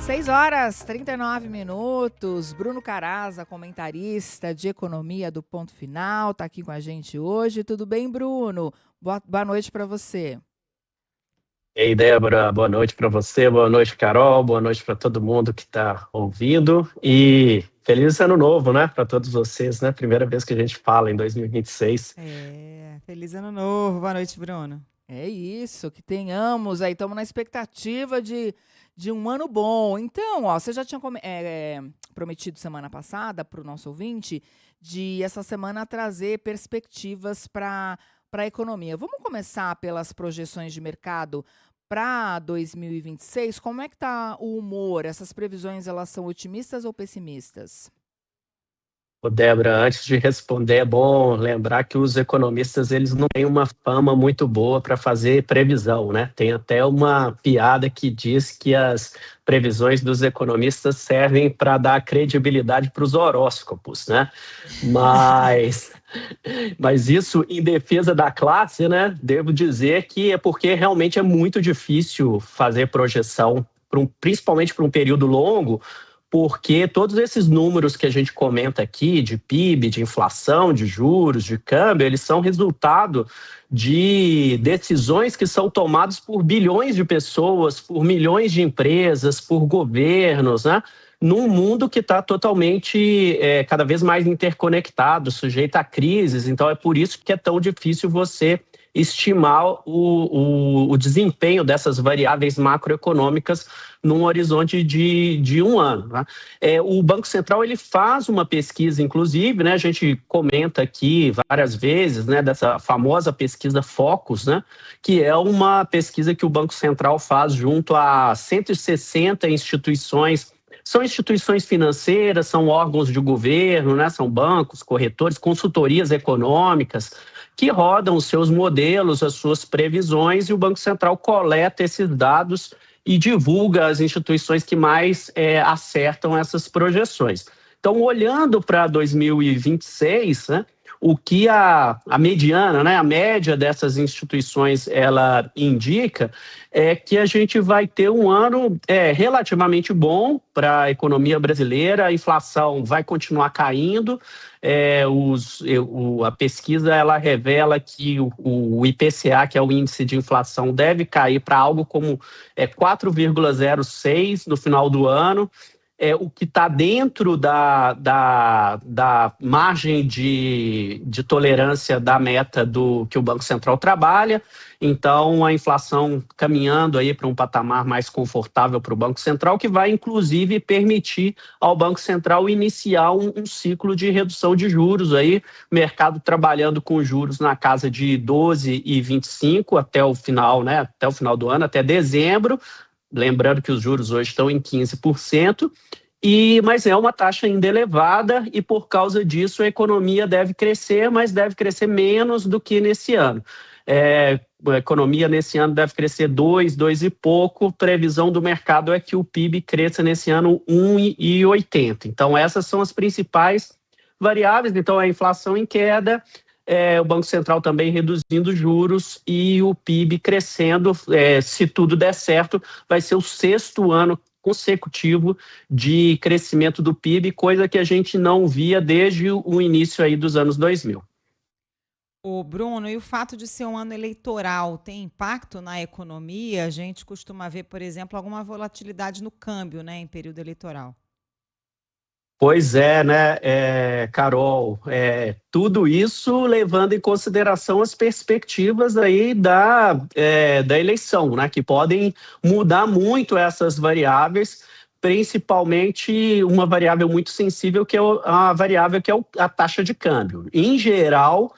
6h39. Bruno Caraza, comentarista de economia do Ponto Final, está aqui com a gente hoje. Tudo bem, Bruno? Boa noite para você. Ei, Débora, boa noite para você, boa noite, Carol, boa noite para todo mundo que está ouvindo e feliz ano novo, né, para todos vocês, né? Primeira vez que a gente fala em 2026. Feliz ano novo, boa noite, Bruno. É isso, que tenhamos aí, estamos na expectativa de um ano bom. Então, você já tinha prometido semana passada para o nosso ouvinte de essa semana trazer perspectivas para a economia. Vamos começar pelas projeções de mercado para 2026. Como é que está o humor? Essas previsões, elas são otimistas ou pessimistas? Ô, Débora, antes de responder, é bom lembrar que os economistas eles não têm uma fama muito boa para fazer previsão, né? Tem até uma piada que diz que as previsões dos economistas servem para dar credibilidade para os horóscopos, né? Mas isso, em defesa da classe, né? Devo dizer que é porque realmente é muito difícil fazer projeção, principalmente para um período longo, porque todos esses números que a gente comenta aqui, de PIB, de inflação, de juros, de câmbio, eles são resultado de decisões que são tomadas por bilhões de pessoas, por milhões de empresas, por governos, né? Num mundo que está totalmente, cada vez mais interconectado, sujeito a crises. Então, é por isso que é tão difícil você estimar o desempenho dessas variáveis macroeconômicas num horizonte de um ano. Tá? O Banco Central ele faz uma pesquisa, inclusive, né, a gente comenta aqui várias vezes, né, dessa famosa pesquisa Focus, né, que é uma pesquisa que o Banco Central faz junto a 160 instituições. São instituições financeiras, são órgãos de governo, né, são bancos, corretores, consultorias econômicas, que rodam os seus modelos, as suas previsões, e o Banco Central coleta esses dados e divulga as instituições que mais acertam essas projeções. Então, olhando para 2026, né, o que a mediana, né, a média dessas instituições, ela indica é que a gente vai ter um ano relativamente bom para a economia brasileira, a inflação vai continuar caindo, a pesquisa ela revela que o IPCA, que é o índice de inflação, deve cair para algo como 4,06 no final do ano, o que está dentro da margem de tolerância da meta que o Banco Central trabalha. Então, a inflação caminhando aí para um patamar mais confortável para o Banco Central, que vai, inclusive, permitir ao Banco Central iniciar um ciclo de redução de juros. Aí, mercado trabalhando com juros na casa de 12,25 até o final, né, até o final do ano, até dezembro. Lembrando que os juros hoje estão em 15%, mas é uma taxa ainda elevada e, por causa disso, a economia deve crescer, mas deve crescer menos do que nesse ano. A economia nesse ano deve crescer 2 e pouco, previsão do mercado é que o PIB cresça nesse ano 1,80. Então, essas são as principais variáveis. Então, a inflação em queda, o Banco Central também reduzindo juros e o PIB crescendo. Se tudo der certo, vai ser o 6º ano consecutivo de crescimento do PIB, coisa que a gente não via desde o início aí dos anos 2000. O Bruno, e o fato de ser um ano eleitoral tem impacto na economia? A gente costuma ver, por exemplo, alguma volatilidade no câmbio, né, em período eleitoral. Pois é, né, Carol, tudo isso levando em consideração as perspectivas aí da eleição, né, que podem mudar muito essas variáveis, principalmente uma variável muito sensível, que é a variável que é a taxa de câmbio. Em geral,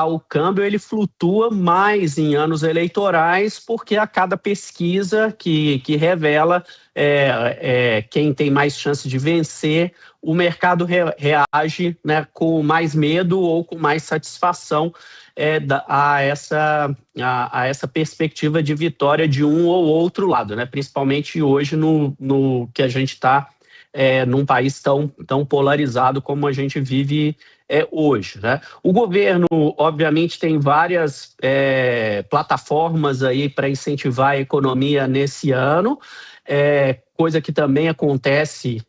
o câmbio ele flutua mais em anos eleitorais, porque a cada pesquisa que revela quem tem mais chance de vencer, o mercado reage, né, com mais medo ou com mais satisfação a essa perspectiva de vitória de um ou outro lado, né? Principalmente hoje no que a gente está num país tão polarizado como a gente vive hoje, né? O governo, obviamente, tem várias plataformas aí para incentivar a economia nesse ano. coisa que também acontece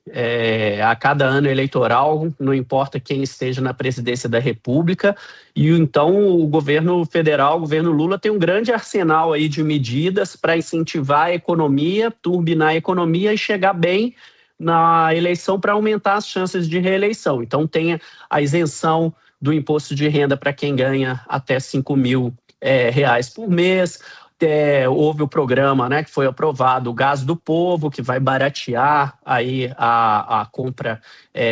a cada ano eleitoral, não importa quem esteja na presidência da República, e então o governo federal, o governo Lula, tem um grande arsenal aí de medidas para incentivar a economia, turbinar a economia e chegar bem na eleição para aumentar as chances de reeleição. Então tem a isenção do imposto de renda para quem ganha até R$5.000 por mês. Houve o programa, né, que foi aprovado, o Gás do Povo, que vai baratear aí a compra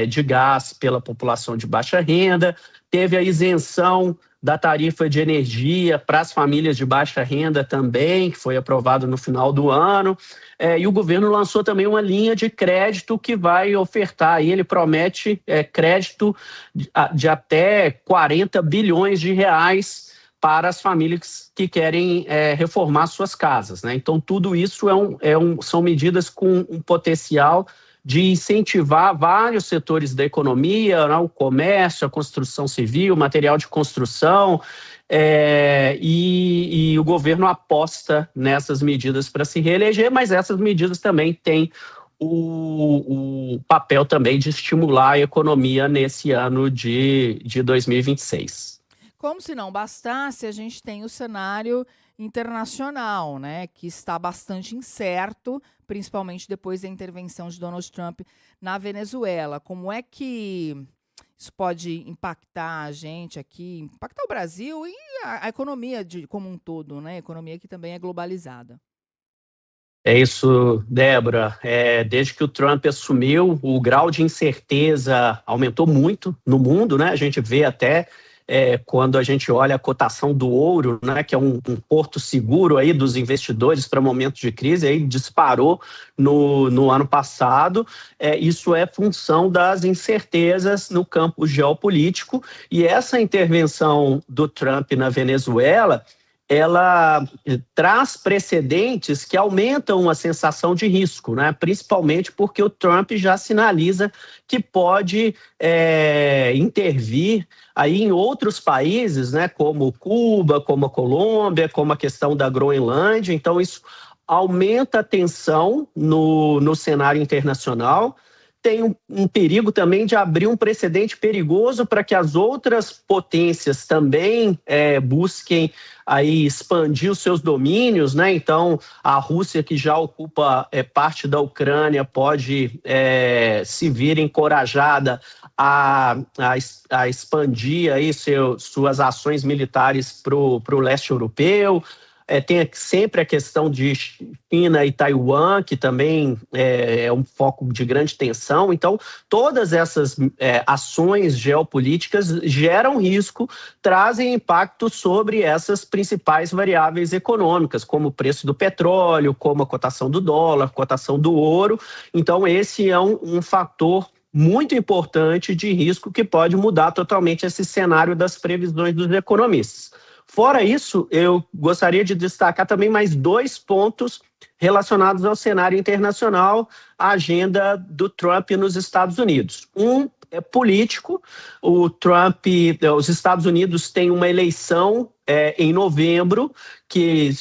de gás pela população de baixa renda. Teve a isenção da tarifa de energia para as famílias de baixa renda também, que foi aprovado no final do ano. E o governo lançou também uma linha de crédito que vai ofertar, aí ele promete crédito de até R$40 bilhões para as famílias que querem reformar suas casas, né? Então, tudo isso são medidas com um potencial de incentivar vários setores da economia, né? O comércio, a construção civil, material de construção, e o governo aposta nessas medidas para se reeleger, mas essas medidas também têm o papel também de estimular a economia nesse ano de 2026. Como se não bastasse, a gente tem o cenário internacional, né, que está bastante incerto, principalmente depois da intervenção de Donald Trump na Venezuela. Como é que isso pode impactar a gente aqui, impactar o Brasil e a economia como um todo, né? A economia que também é globalizada. É isso, Débora. Desde que o Trump assumiu, o grau de incerteza aumentou muito no mundo, né? A gente vê até quando a gente olha a cotação do ouro, né, que é um porto seguro aí dos investidores para momentos de crise, aí disparou no ano passado. Isso é função das incertezas no campo geopolítico, e essa intervenção do Trump na Venezuela, ela traz precedentes que aumentam a sensação de risco, né? Principalmente porque o Trump já sinaliza que pode intervir aí em outros países, né? Como Cuba, como a Colômbia, como a questão da Groenlândia. Então, isso aumenta a tensão no cenário internacional. Tem um perigo também de abrir um precedente perigoso para que as outras potências também busquem aí expandir os seus domínios, né? Então, a Rússia, que já ocupa parte da Ucrânia, pode se vir encorajada a expandir aí suas ações militares para o leste europeu. Tem sempre a questão de China e Taiwan, que também é um foco de grande tensão. Então, todas essas ações geopolíticas geram risco, trazem impacto sobre essas principais variáveis econômicas, como o preço do petróleo, como a cotação do dólar, cotação do ouro. Então, esse é um fator muito importante de risco que pode mudar totalmente esse cenário das previsões dos economistas. Fora isso, eu gostaria de destacar também mais 2 pontos relacionados ao cenário internacional, a agenda do Trump nos Estados Unidos. Um é político. Os Estados Unidos têm uma eleição em novembro, que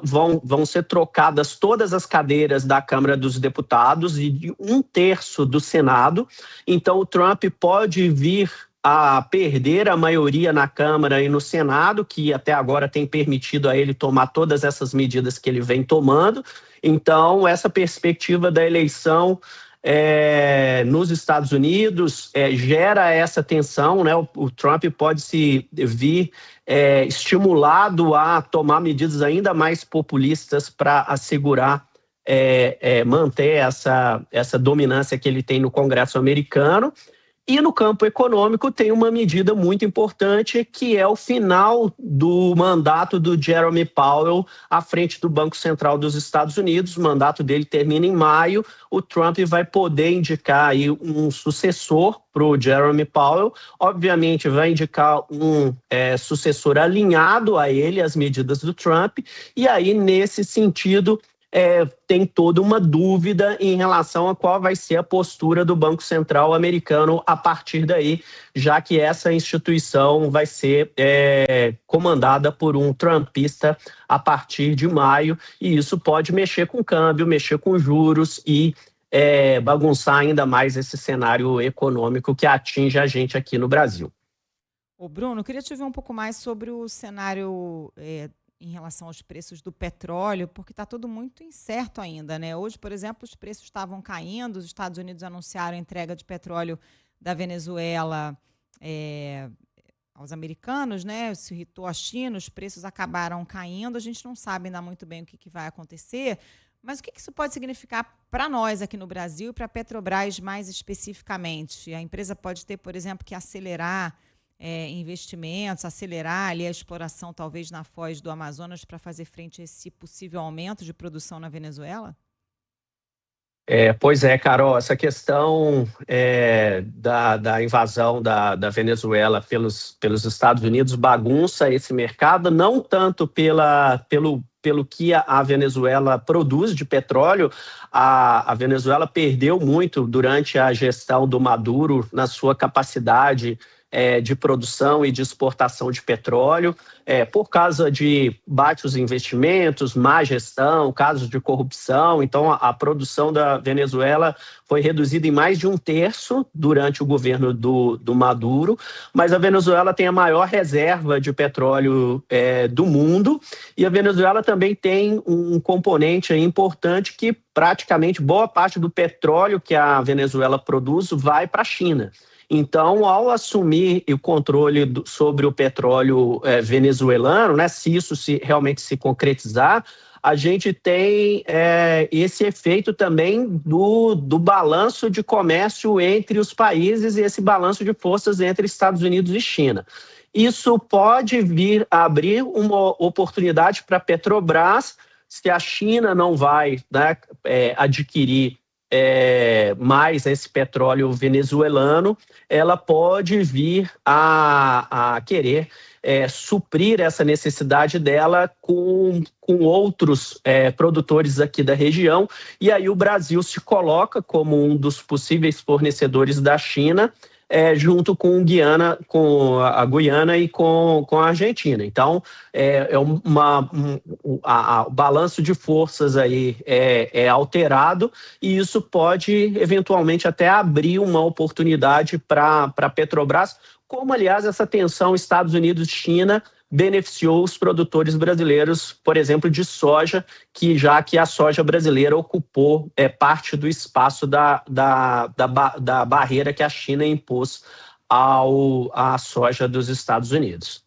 vão ser trocadas todas as cadeiras da Câmara dos Deputados e de 1/3 do Senado. Então, o Trump pode vir a perder a maioria na Câmara e no Senado, que até agora tem permitido a ele tomar todas essas medidas que ele vem tomando. Então, essa perspectiva da eleição nos Estados Unidos gera essa tensão, né? O Trump pode se vir estimulado a tomar medidas ainda mais populistas para assegurar manter essa dominância que ele tem no Congresso americano. E no campo econômico tem uma medida muito importante, que é o final do mandato do Jerome Powell à frente do Banco Central dos Estados Unidos. O mandato dele termina em maio. O Trump vai poder indicar aí um sucessor para o Jerome Powell. Obviamente vai indicar um sucessor alinhado a ele, às medidas do Trump. E aí, nesse sentido, tem toda uma dúvida em relação a qual vai ser a postura do Banco Central americano a partir daí, já que essa instituição vai ser comandada por um trumpista a partir de maio, e isso pode mexer com o câmbio, mexer com juros e bagunçar ainda mais esse cenário econômico que atinge a gente aqui no Brasil. Ô Bruno, eu queria te ouvir um pouco mais sobre o cenário em relação aos preços do petróleo, porque está tudo muito incerto ainda, né? Hoje, por exemplo, os preços estavam caindo, os Estados Unidos anunciaram a entrega de petróleo da Venezuela aos americanos, né? Se irritou a China, os preços acabaram caindo, a gente não sabe ainda muito bem o que vai acontecer, mas o que isso pode significar para nós aqui no Brasil e para a Petrobras mais especificamente? A empresa pode ter, por exemplo, que acelerar investimentos, acelerar ali a exploração talvez na foz do Amazonas para fazer frente a esse possível aumento de produção na Venezuela? Pois é, Carol, essa questão da invasão da Venezuela pelos Estados Unidos bagunça esse mercado, não tanto pelo que a Venezuela produz de petróleo. A Venezuela perdeu muito durante a gestão do Maduro na sua capacidade de produção e de exportação de petróleo, por causa de baixos investimentos, má gestão, casos de corrupção. Então, a produção da Venezuela foi reduzida em mais de 1/3 durante o governo do Maduro, mas a Venezuela tem a maior reserva de petróleo do mundo, e a Venezuela também tem um componente importante que praticamente boa parte do petróleo que a Venezuela produz vai para a China. Então, ao assumir o controle sobre o petróleo venezuelano, né, se isso realmente se concretizar, a gente tem esse efeito também do balanço de comércio entre os países e esse balanço de forças entre Estados Unidos e China. Isso pode vir a abrir uma oportunidade para a Petrobras, se a China não vai, né, adquirir mais esse petróleo venezuelano, ela pode vir a querer suprir essa necessidade dela com outros produtores aqui da região, e aí o Brasil se coloca como um dos possíveis fornecedores da China, junto com a Guiana e com a Argentina. Então, o balanço de forças aí é alterado, e isso pode eventualmente até abrir uma oportunidade para a Petrobras, como, aliás, essa tensão Estados Unidos-China beneficiou os produtores brasileiros, por exemplo, de soja, já que a soja brasileira ocupou parte do espaço da barreira que a China impôs à soja dos Estados Unidos.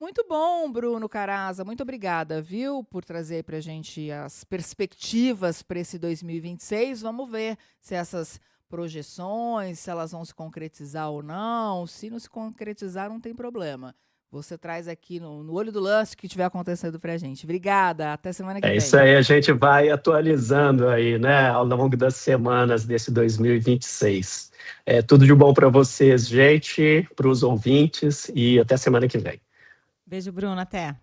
Muito bom, Bruno Caraza. Muito obrigada, viu, por trazer para a gente as perspectivas para esse 2026. Vamos ver se essas projeções, se elas vão se concretizar ou não. Se não se concretizar, não tem problema. Você traz aqui no olho do lance o que estiver acontecendo pra gente. Obrigada, até semana que vem. Isso aí, a gente vai atualizando aí, né, ao longo das semanas desse 2026. Tudo de bom para vocês, gente, para os ouvintes, e até semana que vem. Beijo, Bruno, até.